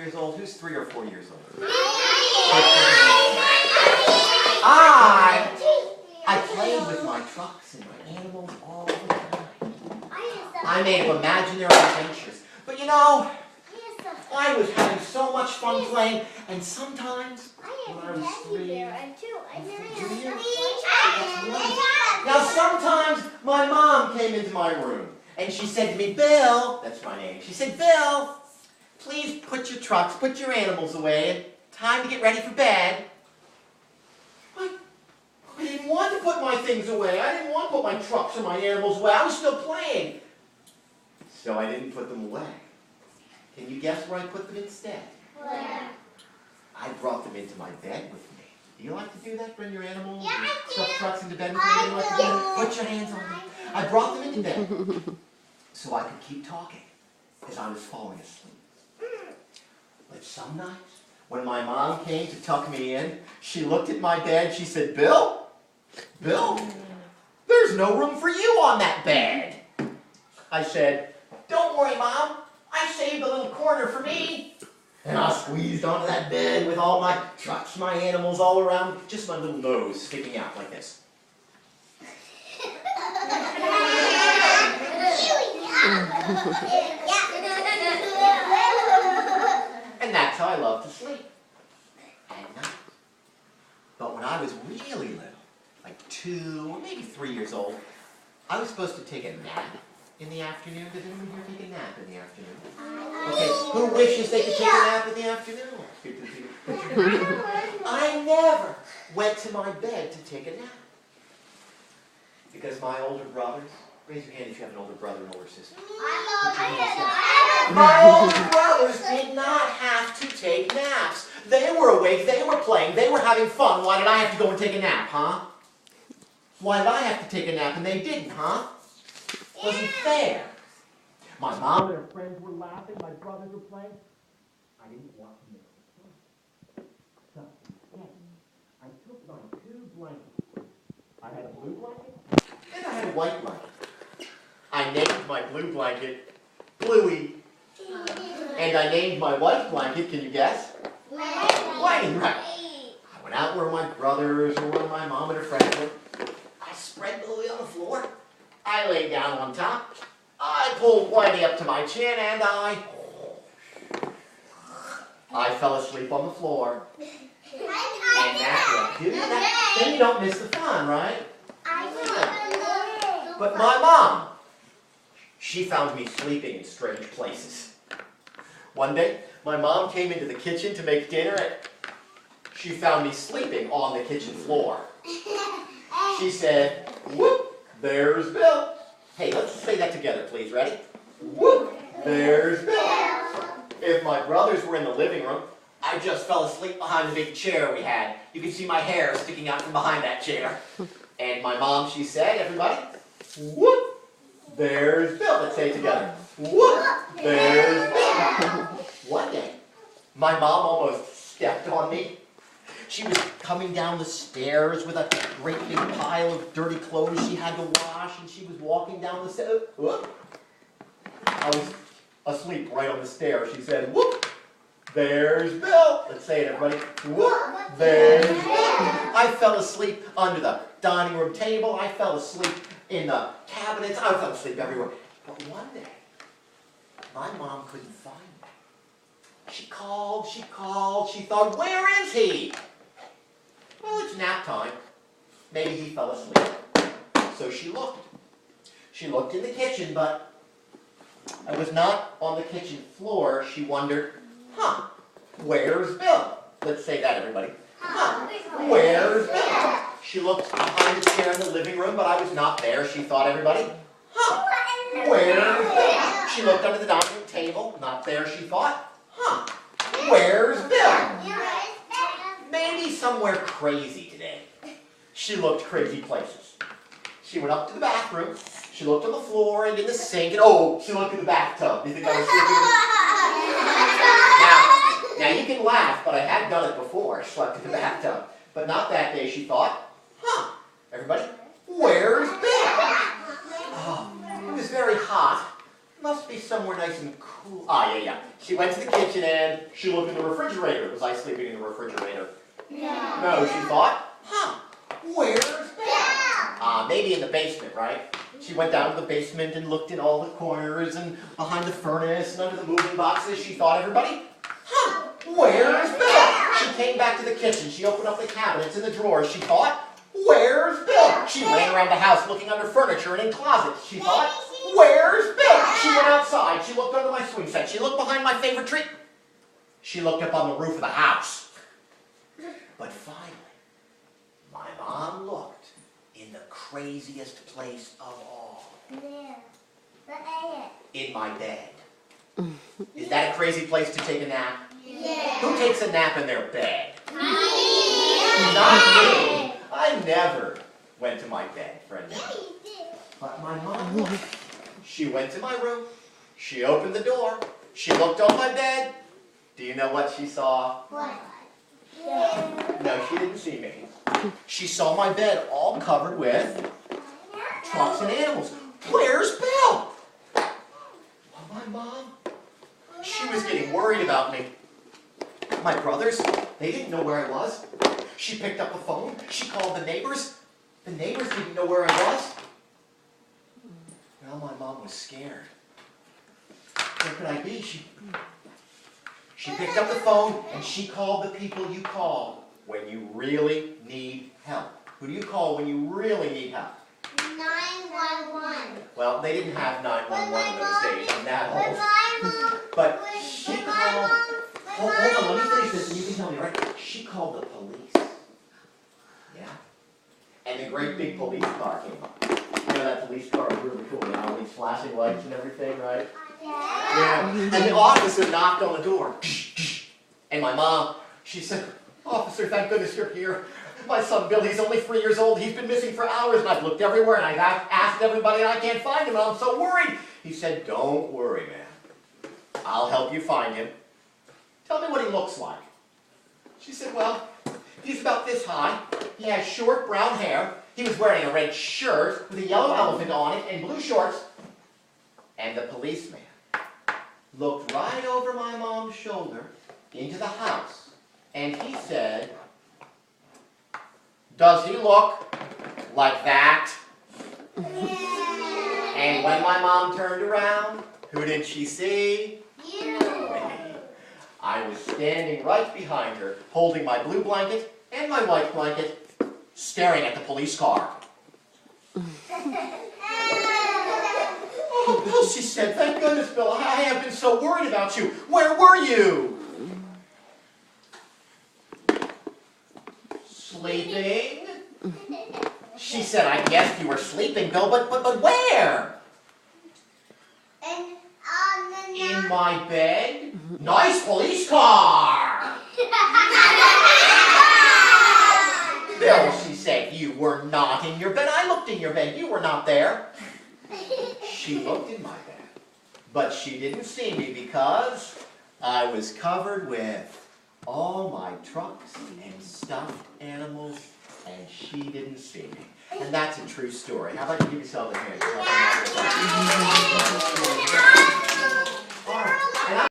years old? Who's 3 or 4 years old? I played with my trucks and my animals all the time. I made up imaginary adventures. But you know, I was having so much fun playing, and sometimes when I was 3, now sometimes my mom came into my room and she said to me, Bill, that's my name, she said, Bill, please put your trucks, put your animals away, time to get ready for bed. I didn't want to put my things away. I didn't want to put my trucks or my animals away. I was still playing. So I didn't put them away. Can you guess where I put them instead? Where? I brought them into my bed with me. Do you like to do that? Bring your animals Yeah, and I do. stuff trucks into bed with you? Do you like to do that? Put your hands on them. I brought them into bed so I could keep talking as I was falling asleep. But some nights, when my mom came to tuck me in, she looked at my bed, she said, Bill, there's no room for you on that bed. I said, don't worry, Mom. I saved a little corner for me. And I squeezed onto that bed with all my trucks, my animals all around, just my little nose sticking out like this. And that's how I love to sleep. At night. But when I was really little, like 2 or maybe 3 years old, I was supposed to take a nap in the afternoon. Does anyone here take a nap in the afternoon? Okay, who wishes they could take a nap in the afternoon? I never went to my bed to take a nap. Because my older brothers, raise your hand if you have an older brother and older sister. My older brothers did not have to take naps. They were awake, they were playing, they were having fun. Why did I have to go and take a nap, huh? Why did I have to take a nap and they didn't, huh? Wasn't fair. My mom and her friends were laughing, my brothers were playing. I didn't want to miss the fun. So instead, I took my 2 blankets. I had a blue blanket and I had a white blanket. I named my blue blanket Bluey. And I named my white blanket, can you guess? Whitey, right. I went out where my brothers or where my mom and her friends were. I spread Bluey on the floor. I lay down on top. I pulled Whitey up to my chin and I fell asleep on the floor. And that way, then you don't miss the fun, right? But my mom, she found me sleeping in strange places. One day, my mom came into the kitchen to make dinner and she found me sleeping on the kitchen floor. She said, whoop, there's Bill. Hey, let's say that together, please. Ready? Whoop, there's Bill. If my brothers were in the living room, I just fell asleep behind the big chair we had. You can see my hair sticking out from behind that chair. And my mom, she said, everybody, whoop, there's Bill. Let's say it together. Whoop, there's Bill. One day, my mom almost stepped on me. She was coming down the stairs with a great big pile of dirty clothes she had to wash, and she was walking down the stairs. Whoop. I was asleep right on the stairs. She said, whoop, there's Bill. Let's say it, everybody. Whoop, there's Bill. I fell asleep under the dining room table. I fell asleep in the cabinets. I fell asleep everywhere. But one day, my mom couldn't find me. She called, she thought, where is he? Well, it's nap time. Maybe he fell asleep. So she looked. She looked in the kitchen, but I was not on the kitchen floor. She wondered, where's Bill? Let's say that, everybody. Where's Bill? She looked behind the chair in the living room, but I was not there. She thought, everybody, where's Bill? She looked under the dining room table. Not there, she thought. Where's Bill? Maybe somewhere crazy today. She looked crazy places. She went up to the bathroom. She looked on the floor and in the sink. And she looked in the bathtub. Do you think I was sleeping? Now you can laugh, but I had done it before. Slept in the bathtub. But not that day, she thought. Everybody, where's Bill? It was very hot. Must be somewhere nice and cool. Ah, yeah. She went to the kitchen and she looked in the refrigerator. Was I sleeping in the refrigerator? No, she thought, where's Belle? Maybe in the basement, right? She went down to the basement and looked in all the corners and behind the furnace and under the moving boxes. She thought, everybody, where's Belle? She came back to the kitchen. She opened up the cabinets and the drawers. She thought, where's Belle? She ran around the house looking under furniture and in closets. She thought, where's Belle? She went outside. She looked under my swing set. She looked behind my favorite tree. She looked up on the roof of the house. But finally, my mom looked in the craziest place of all. In my bed. Is that a crazy place to take a nap? Yeah. Who takes a nap in their bed? Me. Not me. I never went to my bed for a nap. Yeah, you did. But my mom looked. She went to my room. She opened the door. She looked on my bed. Do you know what she saw? What? No, she didn't see me. She saw my bed all covered with trucks and animals. Where's Belle? Well, my mom, she was getting worried about me. My brothers, they didn't know where I was. She picked up the phone. She called the neighbors. The neighbors didn't know where I was. Well, my mom was scared. Where could I be? She picked up the phone and she called the people you call when you really need help. Who do you call when you really need help? 911. Well, they didn't have 911 in those days. I'm that old. But she called... Hold on, let me finish this and you can tell me, right? She called the police. Yeah. And the great big police car came up. You know that police car was really cool, you know, all these flashing lights and everything, right? Yeah. And the officer knocked on the door. And my mom, she said, "Officer, thank goodness you're here. My son Bill, he's only 3 years old. He's been missing for hours, and I've looked everywhere, and I've asked everybody, and I can't find him, and I'm so worried." He said, "Don't worry, man. I'll help you find him. Tell me what he looks like." She said, "Well, he's about this high. He has short brown hair. He was wearing a red shirt with a yellow elephant on it and blue shorts." And the policeman looked right over my mom's shoulder into the house, and he said, "Does he look like that?" And when my mom turned around, who did she see? You. I was standing right behind her, holding my blue blanket and my white blanket, staring at the police car. "Oh, Bill," she said, "thank goodness, Bill. I have been so worried about you. Where were you?" "Sleeping?" She said, "I guessed you were sleeping, Bill, but where?" And on the "In my bed." "Nice police car." "Bill," she said, "you were not in your bed. I looked in your bed. You were not there." She looked in my bed, but she didn't see me because I was covered with all my trucks and stuffed animals, and she didn't see me. And that's a true story. How about you give yourself a hand?